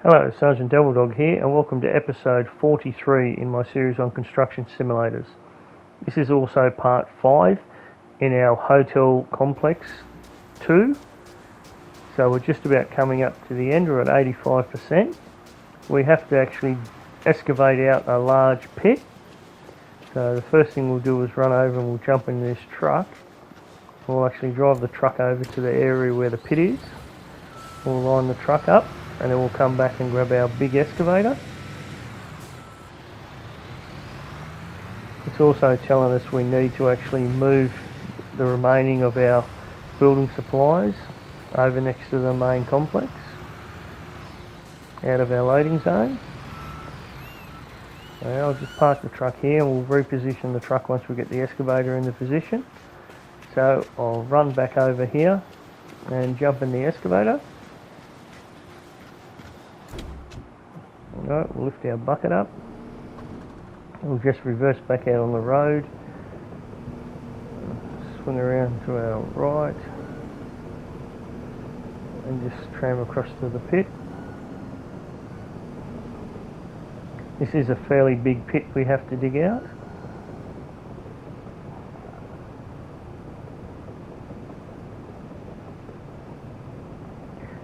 Hello, Sergeant Devil Dog here, and welcome to episode 43 in my series on construction simulators. This is also part 5 in our hotel complex 2. So we're just about coming up to the end, we're at 85%. We have to actually excavate out a large pit. So the first thing we'll do is run over and we'll jump in this truck. We'll actually drive the truck over to the area where the pit is. We'll line the truck up, and then we'll come back and grab our big excavator. It's also telling us we need to actually move the remaining of our building supplies over next to the main complex, out of our loading zone. So I'll just park the truck here and we'll reposition the truck once we get the excavator into position. So I'll run back over here and jump in the excavator. Alright, we'll lift our bucket up. We'll just reverse back out on the road. Swing around to our right. And just tram across to the pit. This is a fairly big pit we have to dig out.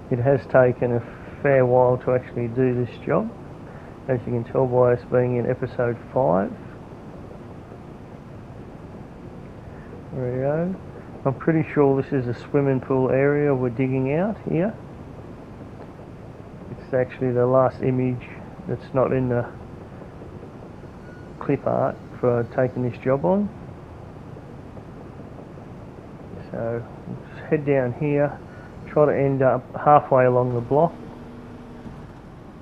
It has taken a fair while to actually do this job, as you can tell by us being in episode 5. There we go. I'm pretty sure this is a swimming pool area we're digging out here. It's actually the last image that's not in the clip art for taking this job on. So just head down here, try to end up halfway along the block.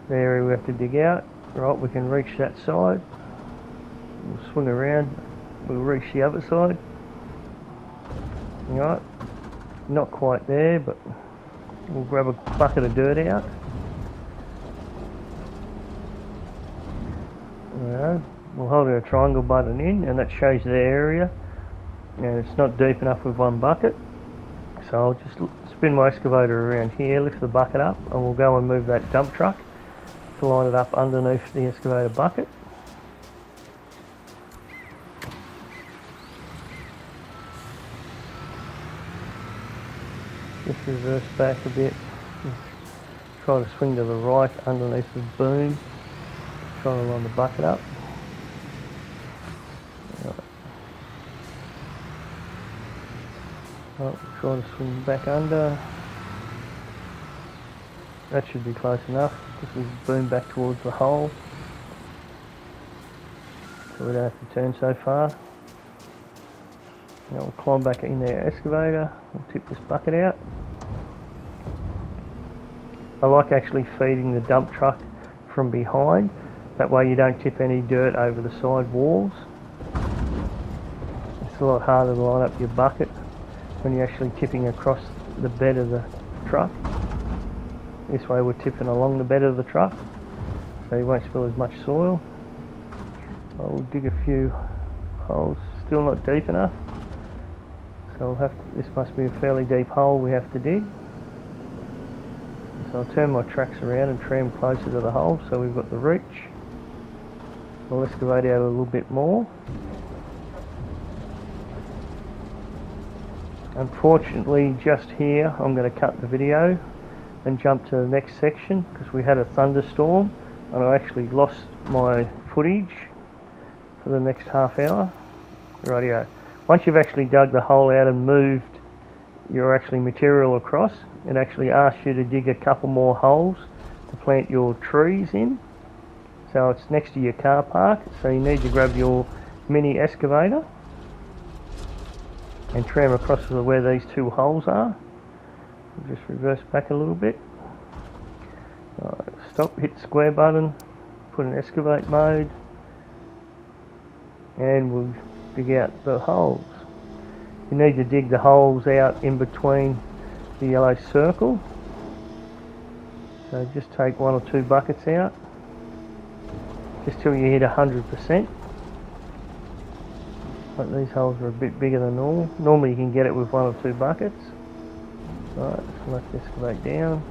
The area we have to dig out. Right, we can reach that side. We'll swing around, we'll reach the other side. Right, not quite there, but we'll grab a bucket of dirt out. Right, we'll hold our triangle button in, and that shows the area. And it's not deep enough with one bucket. So I'll just spin my excavator around here, lift the bucket up, and we'll go and move that dump truck to line it up underneath the excavator bucket. Just reverse back a bit, try to swing to the right underneath the boom, try to line the bucket up. Right, try to swing back under. That should be close enough. Just boom back towards the hole, so we don't have to turn so far. Now we'll climb back in our excavator. We'll tip this bucket out. I like actually feeding the dump truck from behind. That way you don't tip any dirt over the side walls. It's a lot harder to line up your bucket when you're actually tipping across the bed of the truck. This way we're tipping along the bed of the truck, so you won't spill as much soil. I'll dig a few holes, still not deep enough. So this must be a fairly deep hole we have to dig. So I'll turn my tracks around and tram closer to the hole so we've got the reach. I'll excavate out a little bit more. Unfortunately, just here I'm going to cut the video and jump to the next section because we had a thunderstorm and I actually lost my footage for the next half hour. Rightio. Once you've actually dug the hole out and moved your actually material across, it actually asks you to dig a couple more holes to plant your trees in. So it's next to your car park, so you need to grab your mini excavator and tram across to where these two holes are. We'll just reverse back a little bit. Right, stop, hit the square button, put in excavate mode, and we'll dig out the holes. You need to dig the holes out in between the yellow circle. So just take 1 or 2 buckets out, just till you hit 100%. But these holes are a bit bigger than normal. Normally you can get it with 1 or 2 buckets. Right, select excavate down.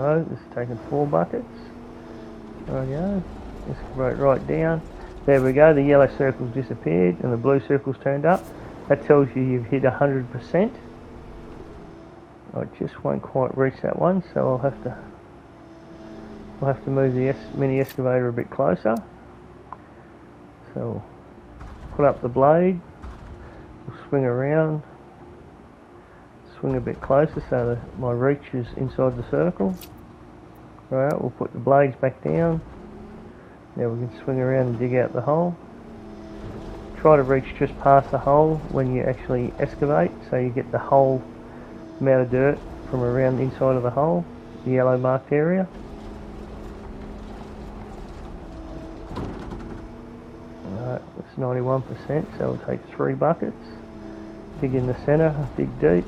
Right, this is taking 4 buckets. Rightio, excavate right down. There we go, the yellow circle's disappeared and the blue circle's turned up. That tells you you've hit 100%. I just won't quite reach that one, so I'll have to move the mini excavator a bit closer. So put up the blade, we'll swing around, swing a bit closer so that my reach is inside the circle. Right, we'll put the blades back down. Now we can swing around and dig out the hole. Try to reach just past the hole when you actually excavate, so you get the whole amount of dirt from around the inside of the hole, the yellow marked area. Alright, it's 91%, so we'll take 3 buckets. Dig in the centre, dig deep.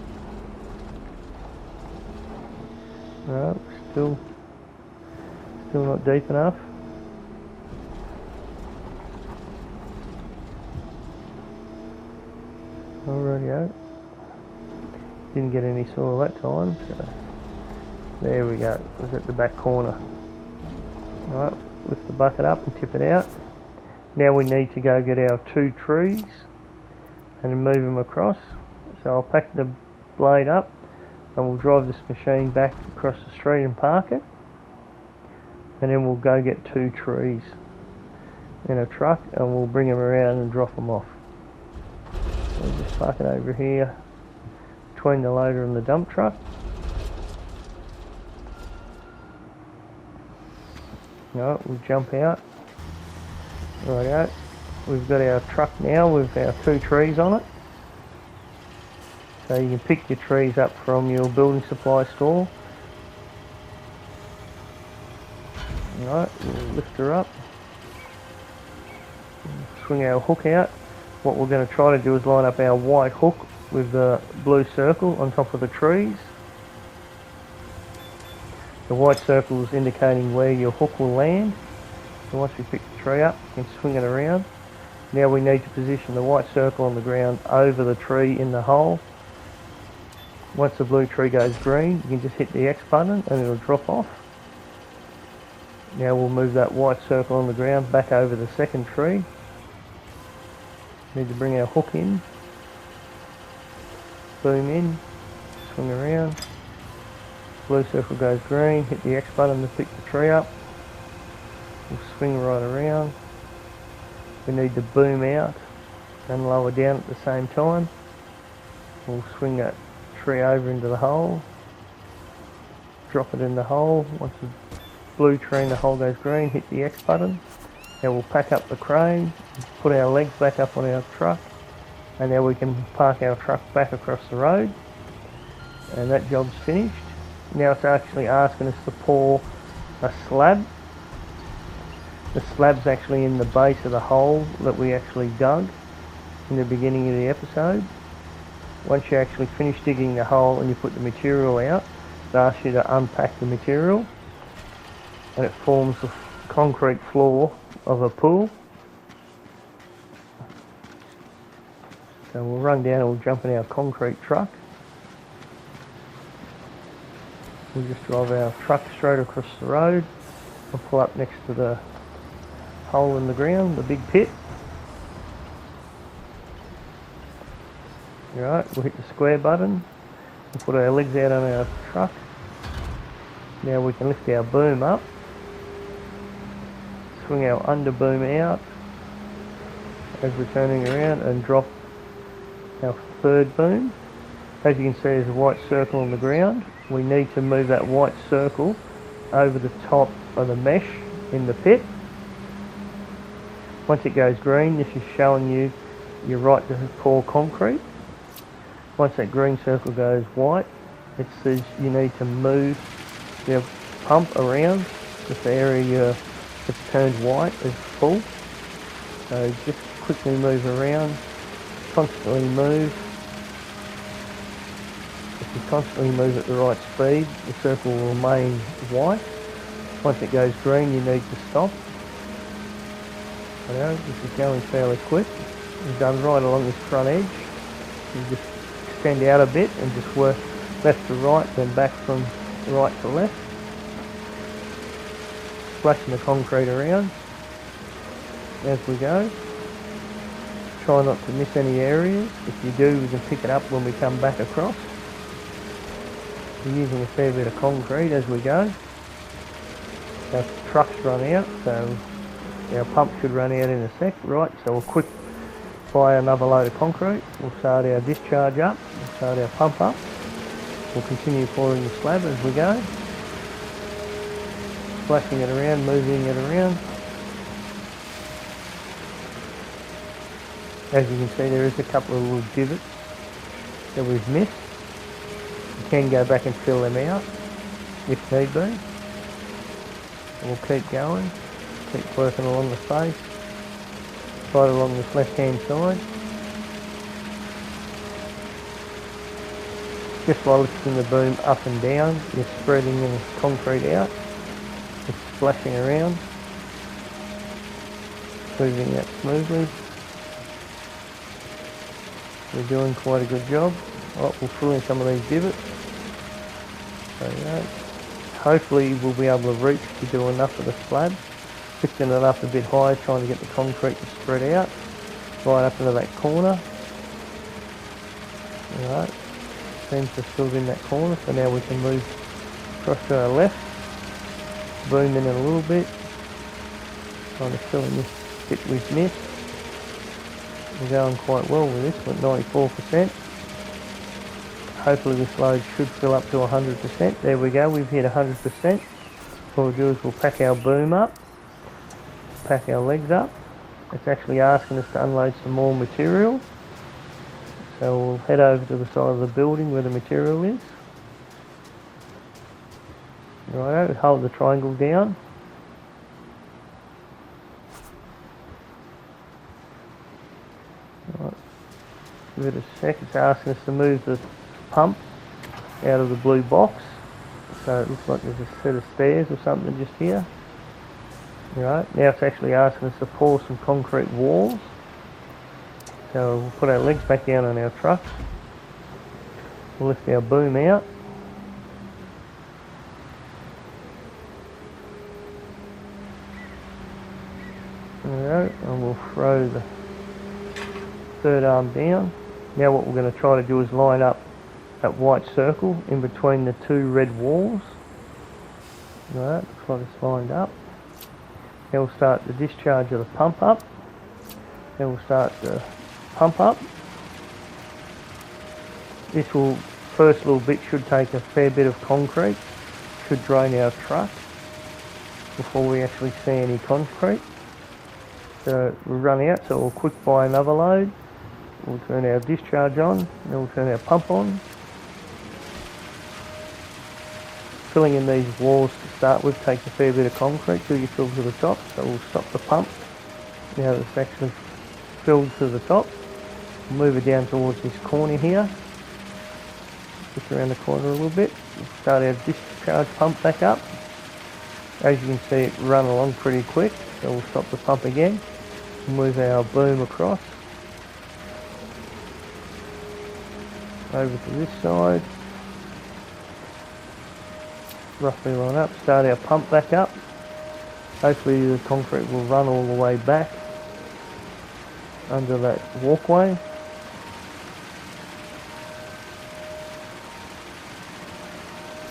Alright, still not deep enough. Alrighty, didn't get any soil that time, so there we go, it was at the back corner. Alright, lift the bucket up and tip it out. Now we need to go get our 2 trees and move them across. So I'll pack the blade up and we'll drive this machine back across the street and park it. And then we'll go get 2 trees in a truck and we'll bring them around and drop them off. So we'll just park it over here between the loader and the dump truck. Alright, we'll jump out. Rightio, we've got our truck now with our 2 trees on it. So you can pick your trees up from your building supply store. Alright, we'll lift her up. Swing our hook out. What we're going to try to do is line up our white hook with the blue circle on top of the trees. The white circle is indicating where your hook will land. So once we pick the tree up, you can swing it around. Now we need to position the white circle on the ground over the tree in the hole. Once the blue tree goes green, you can just hit the X button and it'll drop off. Now we'll move that white circle on the ground back over the second tree. Need to bring our hook in. Boom in, swing around. Blue circle goes green, hit the X button to pick the tree up. We'll swing right around. We need to boom out and lower down at the same time. We'll swing that tree over into the hole. Drop it in the hole. Once the blue tree in the hole goes green, hit the X button. Now we'll pack up the crane, put our legs back up on our truck, and now we can park our truck back across the road. And that job's finished. Now it's actually asking us to pour a slab. The slab's actually in the base of the hole that we actually dug in the beginning of the episode. Once you actually finish digging the hole and you put the material out, it asks you to unpack the material and it forms the concrete floor of a pool. So we'll run down and we'll jump in our concrete truck. We'll just drive our truck straight across the road and pull up next to the hole in the ground, the big pit. Alright, we'll hit the square button and put our legs out on our truck. Now we can lift our boom up, swing our under boom out as we're turning around and drop our third boom. As you can see, there's a white circle on the ground. We need to move that white circle over the top of the mesh in the pit. Once it goes green, this is showing you you're right to pour concrete. Once that green circle goes white, it says you need to move your pump around. This area that's turned white is full. So just quickly move around, constantly move. If you constantly move at the right speed, the circle will remain white. Once it goes green, you need to stop. I know, this is going fairly quick. It's done right along this front edge. You just extend out a bit and just work left to right, then back from right to left. splashing the concrete around as we go. Try not to miss any areas. If you do, we can pick it up when we come back across. We're using a fair bit of concrete as we go. Our trucks run out, so our pump should run out in a sec. Right, so we'll quick buy another load of concrete. We'll start our discharge up, we'll start our pump up. We'll continue pouring the slab as we go. Splashing it around, moving it around. As you can see, there is a couple of little divots that we've missed. You can go back and fill them out if need be. And we'll keep going, keep working along the face, right along this left hand side. Just by lifting the boom up and down, you're spreading the concrete out. It's splashing around, moving that smoothly. We're doing quite a good job. Right, we'll fill in some of these divots. There you go. Hopefully we'll be able to reach to do enough of the slab. Lifting it up a bit higher, trying to get the concrete to spread out right up into that corner. Alright, seems to have filled in that corner, so now we can move across to our left. Boom in a little bit. Trying to fill in this bit we've missed. We're going quite well with this, we're at 94%. Hopefully this load should fill up to 100%. There we go, we've hit 100%. What we'll do is we'll pack our boom up, pack our legs up. It's actually asking us to unload some more material. So we'll head over to the side of the building where the material is. Righto, hold the triangle down. Right. Give it a sec, it's asking us to move the pump out of the blue box. So it looks like there's a set of stairs or something just here. Right, now it's actually asking us to pour some concrete walls. So we'll put our legs back down on our trucks. We'll lift our boom out. Alright, and we'll throw the third arm down. Now what we're going to try to do is line up that white circle in between the two red walls. Alright, looks like it's lined up. Now we'll start the discharge of the pump up. Then we'll start the pump up. This will, first little bit should take a fair bit of concrete, should drain our truck before we actually see any concrete. So we'll run out, so we'll quick buy another load. We'll turn our discharge on, then we'll turn our pump on. Filling in these walls to start with takes a fair bit of concrete till you fill to the top, so we'll stop the pump. Now it's actually filled to the top. We'll move it down towards this corner here. Just around the corner a little bit. We'll start our discharge pump back up. As you can see, it run along pretty quick, so we'll stop the pump again. We'll move our boom across. Over to this side. Roughly line up, start our pump back up. Hopefully the concrete will run all the way back under that walkway.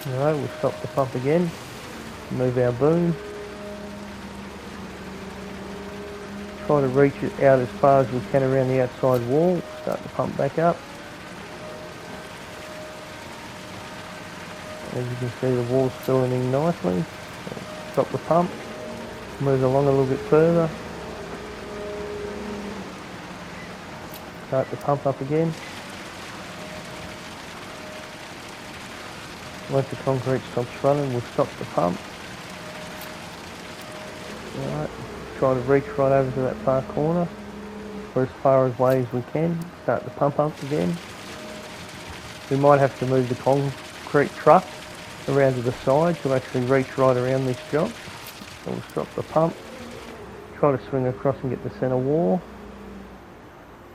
Alright, we'll stop the pump again, move our boom. Try to reach it out as far as we can around the outside wall, start the pump back up. As you can see, the wall's filling in nicely. So stop the pump, move along a little bit further. Start the pump up again. Once the concrete stops running, we'll stop the pump. Alright, try to reach right over to that far corner, or as far away as we can. Start the pump up again. We might have to move the concrete truck around to the side to actually reach right around this job. So we'll stop the pump, try to swing across and get the centre wall.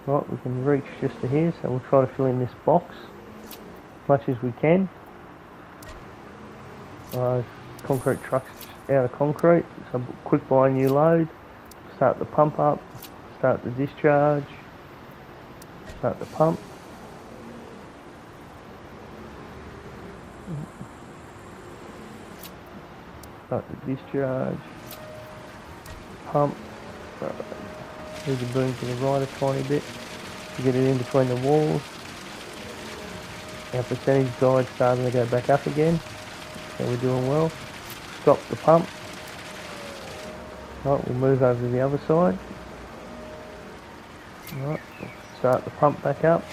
Right, we can reach just to here, so we'll try to fill in this box as much as we can. concrete trucks out of concrete, so quick buy a new load, start the pump up, start the discharge, start the pump. Start the discharge, pump, move the boom to the right a tiny bit to get it in between the walls. Our percentage guide's starting to go back up again, so we're doing well. Stop the pump. Right, we'll move over to the other side. Right, start the pump back up.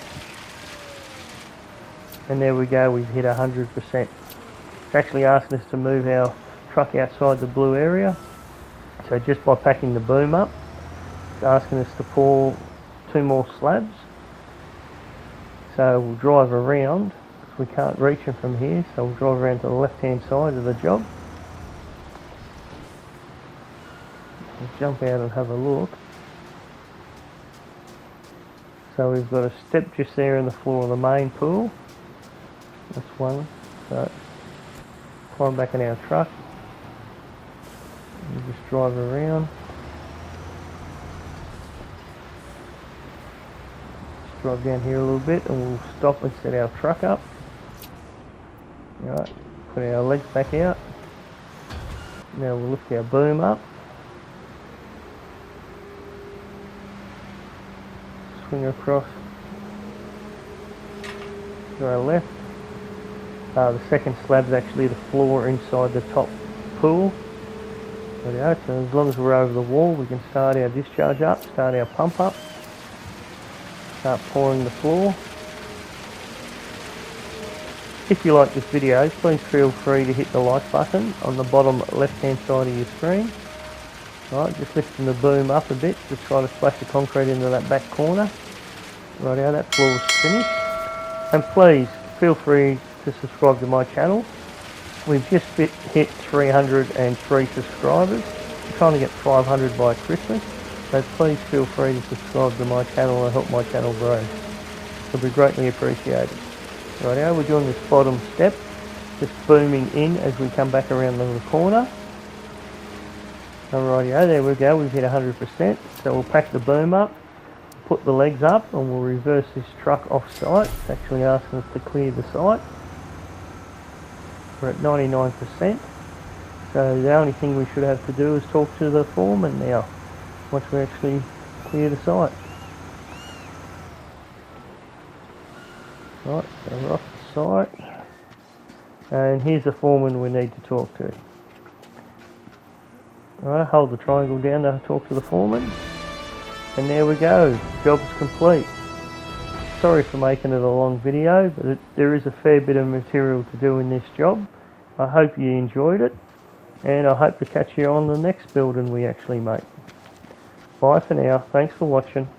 And there we go, we've hit 100%. It's actually asking us to move our truck outside the blue area. So just by packing the boom up, it's asking us to pour 2 more slabs. So we'll drive around, because we can't reach them from here, so we'll drive around to the left hand side of the job. We'll jump out and have a look. So we've got a step just there in the floor of the main pool. That's one. So climb back in our truck. We'll just drive around. Just drive down here a little bit and we'll stop and set our truck up. Alright, put our legs back out. Now we'll lift our boom up. Swing across to our left. The second slab's actually the floor inside the top pool. There we go. So as long as we're over the wall, we can start our discharge up, start our pump up, start pouring the floor. If you like this video, please feel free to hit the like button on the bottom left hand side of your screen. Right, just lifting the boom up a bit to try to splash the concrete into that back corner. Rightio, that floor's finished. And please feel free to subscribe to my channel. We've just hit 303 subscribers. We're trying to get 500 by Christmas. So please feel free to subscribe to my channel and help my channel grow. It'll be greatly appreciated. Rightio, we're doing this bottom step, just booming in as we come back around the corner. Rightio, there we go, we've hit 100%. So we'll pack the boom up, put the legs up, and we'll reverse this truck off site. It's actually asking us to clear the site. We're at 99%. So the only thing we should have to do is talk to the foreman now, once we actually clear the site. Right, so we're off the site. And here's the foreman we need to talk to. Alright, hold the triangle down to talk to the foreman. And there we go, job's complete. Sorry for making it a long video, but there is a fair bit of material to do in this job. I hope you enjoyed it, and I hope to catch you on the next building we actually make. Bye for now, thanks for watching.